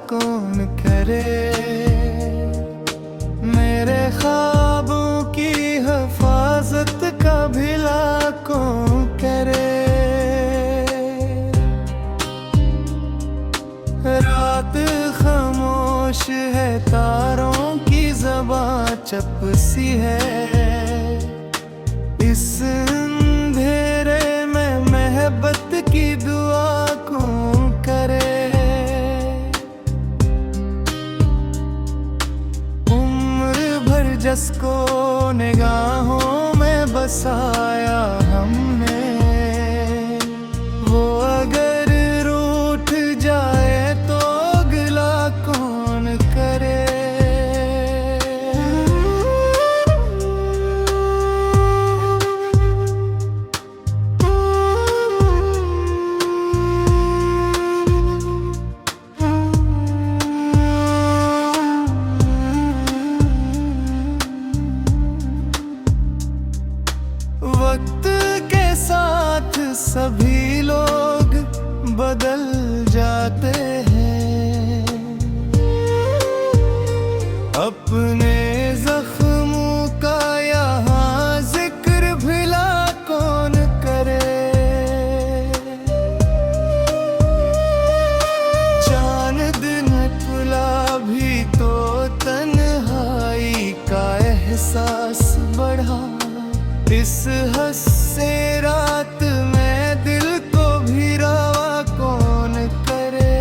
कौन करे, मेरे ख्वाबों की हिफाजत का भला कौन करे। रात खामोश है, तारों की ज़बां चुप सी है, इस अंधेरे में मोहब्बत की दुआ कौन करे। उम्र भर जिसको निगाहों में बसाया हमने, वो अगर रूठ जाए तो गिला कौन करे। वक्त के साथ सभी लोग बदल जाते हैं, अपने जख्मों का यहाँ जिक्र भला कौन करे। चांद निकला भी तो तन्हाई का एहसास बढ़ा, इस हंसे रात में दिल को भी रवा कौन करे।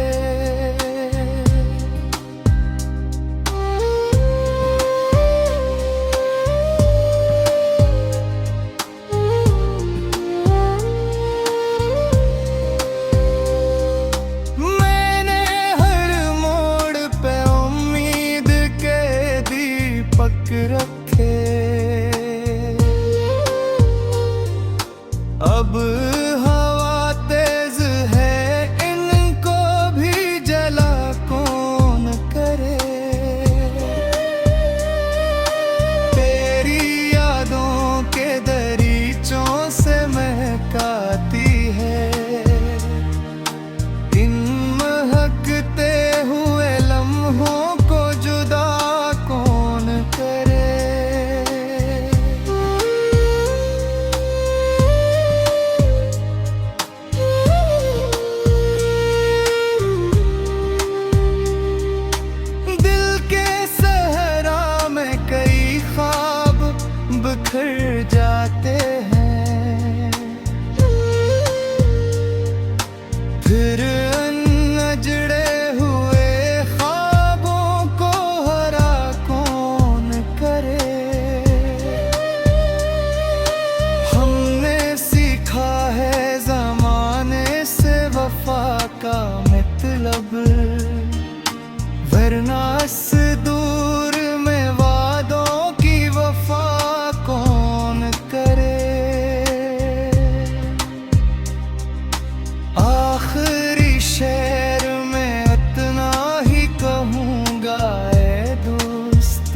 मैंने हर मोड़ पे उम्मीद के दीपक रखे, अब हवा तेज है, इनको भी जला कौन करे। तेरी यादों के दरीचों से महकाती है, इन महकते हुए लम्हों को जुदा कौन करे। बिखर जाते हैं, फिर अनजड़े हुए ख्वाबों को हरा कौन करे। हमने सीखा है ज़माने से वफा का मतलब, वरना इस दूर में वादों की वफा कौन करे। आखिरी शेर में इतना ही कहूँगा ऐ दोस्त,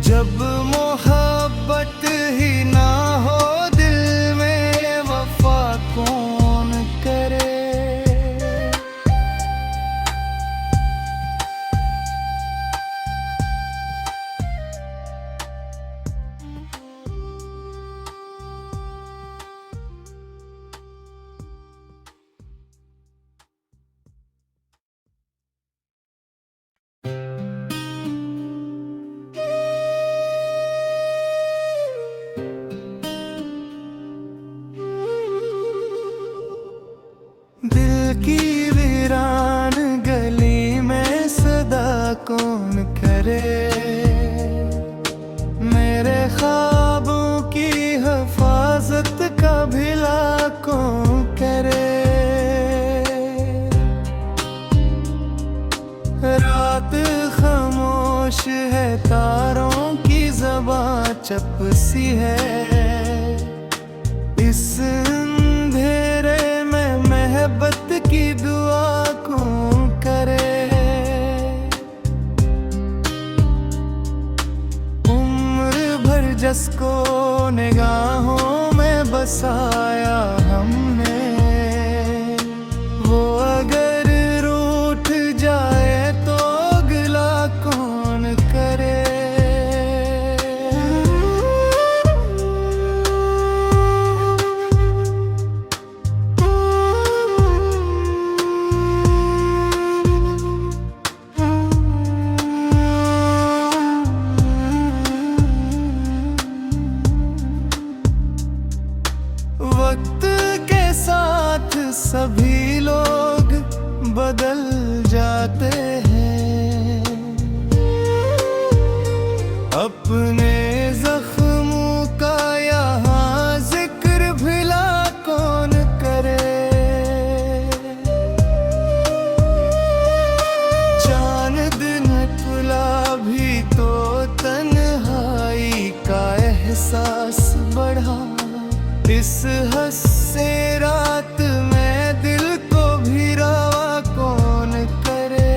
जब मोहब्बत ही ना हो दिल में वफा कौन करे। दिल की वीरान गली में सदा कौन करे, मेरे ख्वाबों की हिफाजत का भला कौन करे। रात खामोश है, तारों की ज़बां चुप सी है, इस अंधेरे में मोहब्बत की दुआ कौन करे। उम्र भर जिसको निगाहों में बसाया हमने, वो अगर रूठ जाए इस हंसे रात में दिल को भी रवा कौन करे।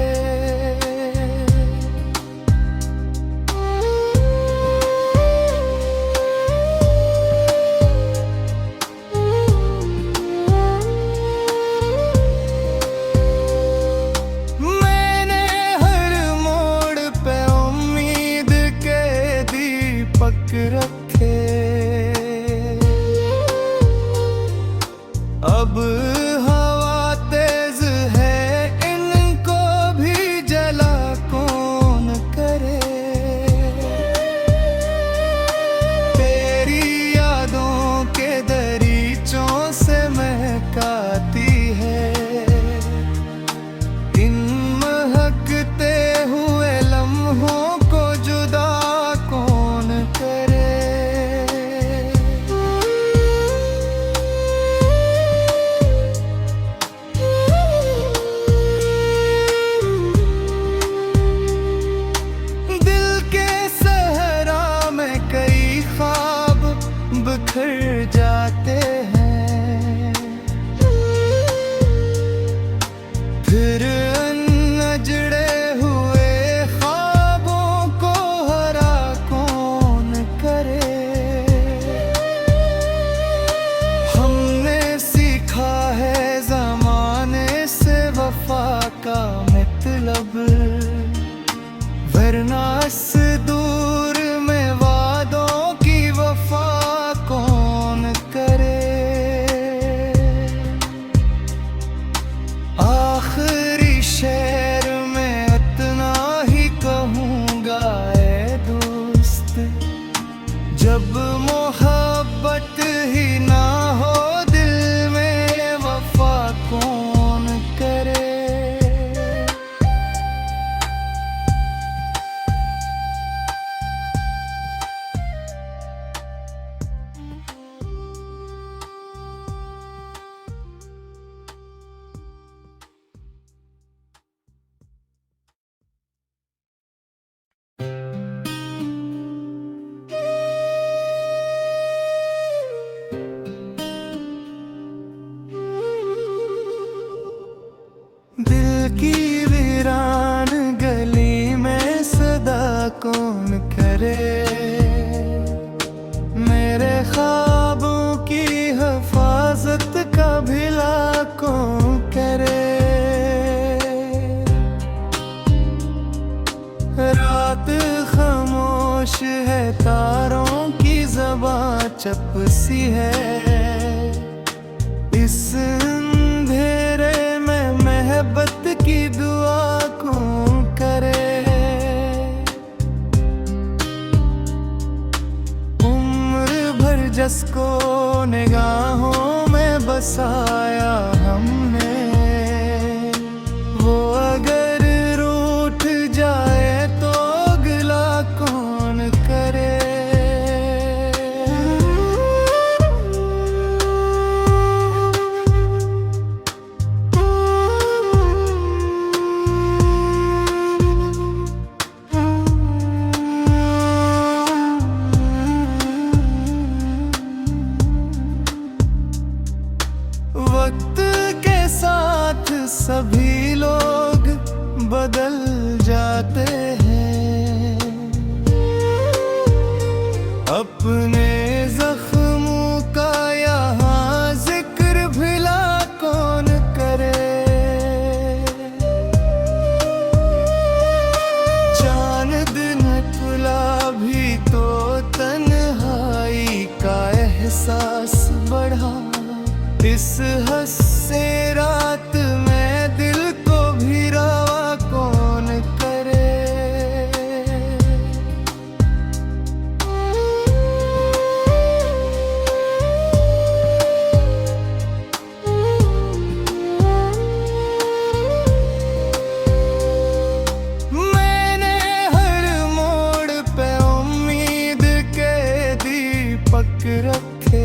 मैंने हर मोड़ पे उम्मीद के दीपक रखे, अब हवा तेज है इनको भी जला कौन करे। तेरी यादों के दरीचों से महकाती है इन महकते हुए लम्हों को जुदा कौन करे। बिखर जाते हैं फिर नजड़े हुए ख्वाबों को हरा कौन करे। हमने सीखा है ज़माने से वफा का मतलब, वरना इस दूर में वादों की वफा कौन करे। आखिरी शेर में इतना ही कहूँगा ऐ दोस्त, जब मोहब्बत ही ना हो दिल में वफा कौन करे। दिल की वीरान गली में सदा कौन करे। मेरे ख्वाबों की हिफाजत का भिला कौन करे। रात खामोश है तारों की ज़बां चुप सी है, इस मोहब्बत की दुआ कौन करे। उम्र भर जिसको निगाहों में बसाया हमने, वो अगर रूठ जाए तो गिला कौन करे। वक्त के साथ सभी लोग बदल जाते हैं, अपने जख्मों का यहाँ जिक्र भिला कौन करे। चांद न खुला भी तो तन्हाई का एहसास बढ़ा, इस हंसे रात में दिल को भी रवा कौन करे। मैंने हर मोड़ पे उम्मीद के दीपक रखे,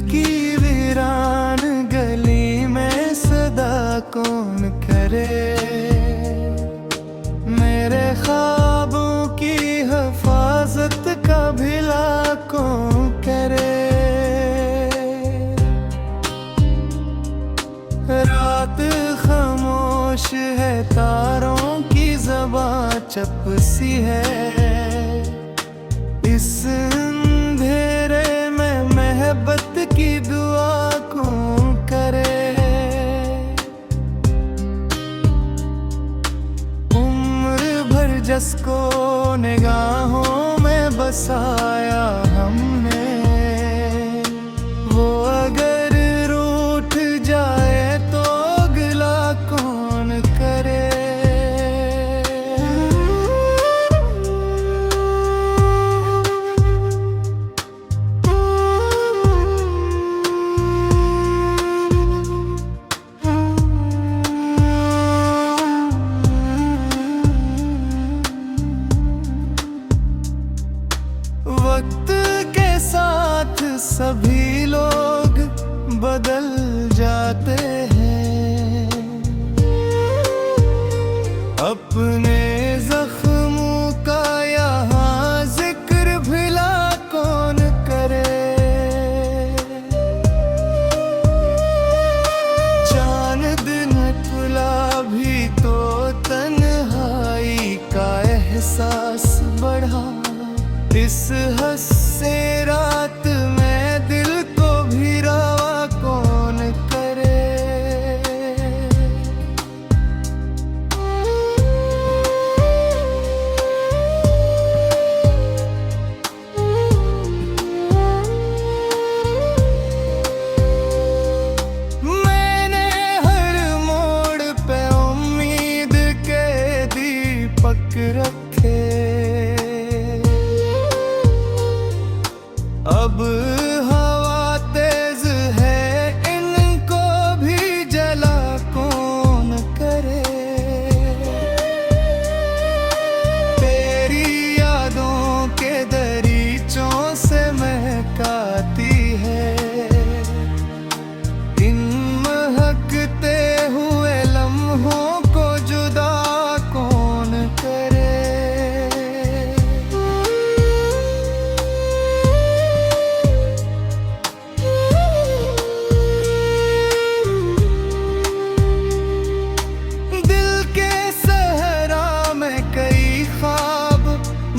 की वीरान गली में सदा कौन करे, मेरे ख्वाबों की हिफाजत का भला कौन करे। रात खामोश है, तारों की ज़बां चुप सी है, इस अंधेरे में मोहब्बत की दुआ कौन करे। उम्र भर जिसको निगाहों में बसाया हमने, वो अगर रूठ जाए तो गिला कौन करे। वक्त के साथ सभी लोग बदल जाते हैं, अपने जख्मों का यहाँ जिक्र भला कौन करे। चांद न खुला भी तो तन्हाई का एहसास बढ़ा, इस हंसे रात में दिल को भी रवा कौन करे। मैंने हर मोड़ पे उम्मीद के दीपक रखे, अब हवा तेज है, इनको भी जला कौन करे। तेरी यादों के दरीचों से महकाती है, इन महकते हुए लम्हों को जुदा कौन करे।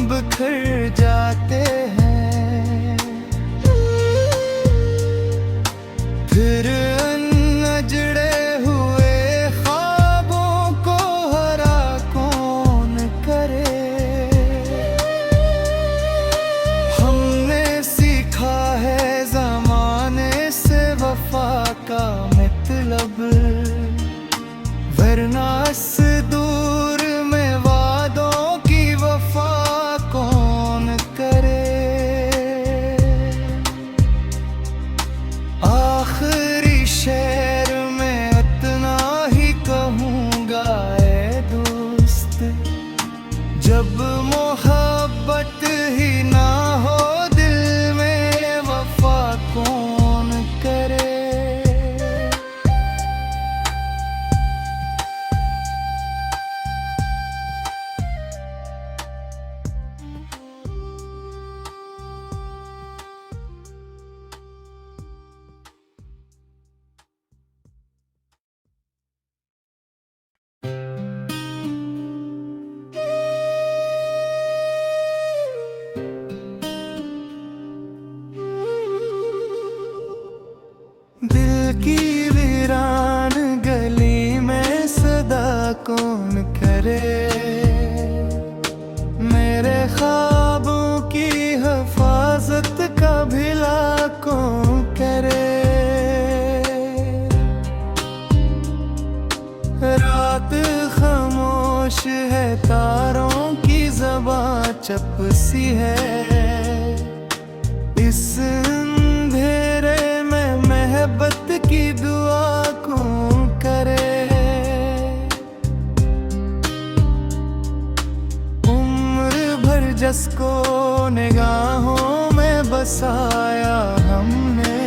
बिखर जाते हैं, फिर अनजड़े हुए ख्वाबों को हरा कौन करे। हमने सीखा है ज़माने से वफा का मतलब, वरना इस दूर में वादों की वफा कौन करे। आखिरी शेर में इतना ही कहूँगा ऐ दोस्त, जब मोहब्बत ही ना हो दिल में वफा कौन करे। दिल की वीरान गली में सदा कौन करे, मेरे ख्वाबों की हिफाजत का भला कौन करे। रात खामोश है, तारों की ज़बां चुप सी है, इस अंधेरे में मोहब्बत की दुआ कौन करे। उम्र भर जिसको निगाहों में बसाया हमने,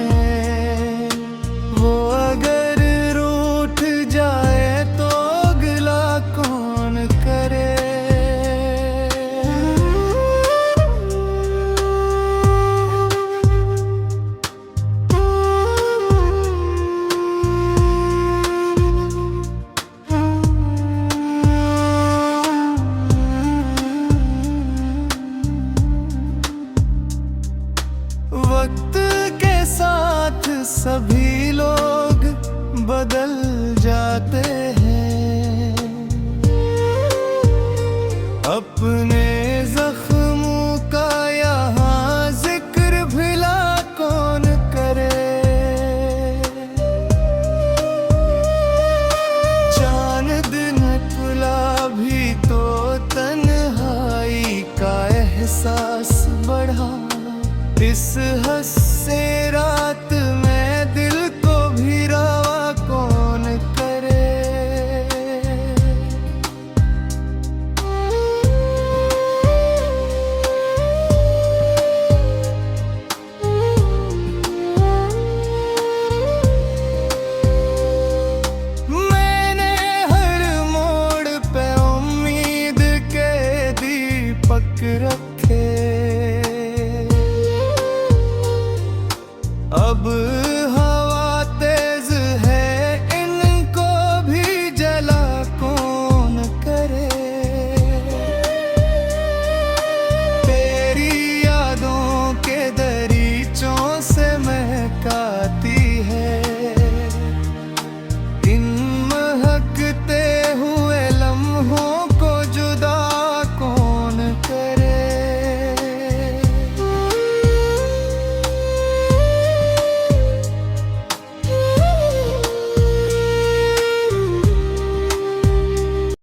सभी लोग बदल जाते हैं। अपने जख्मों का यहाँ जिक्र भला कौन करे। चांद न खुला भी तो तन्हाई का एहसास बढ़ा। इस हंसे रात में दिल को भी रवा कौन करे। मैंने हर मोड़ पे उम्मीद के दीपक रखे। अब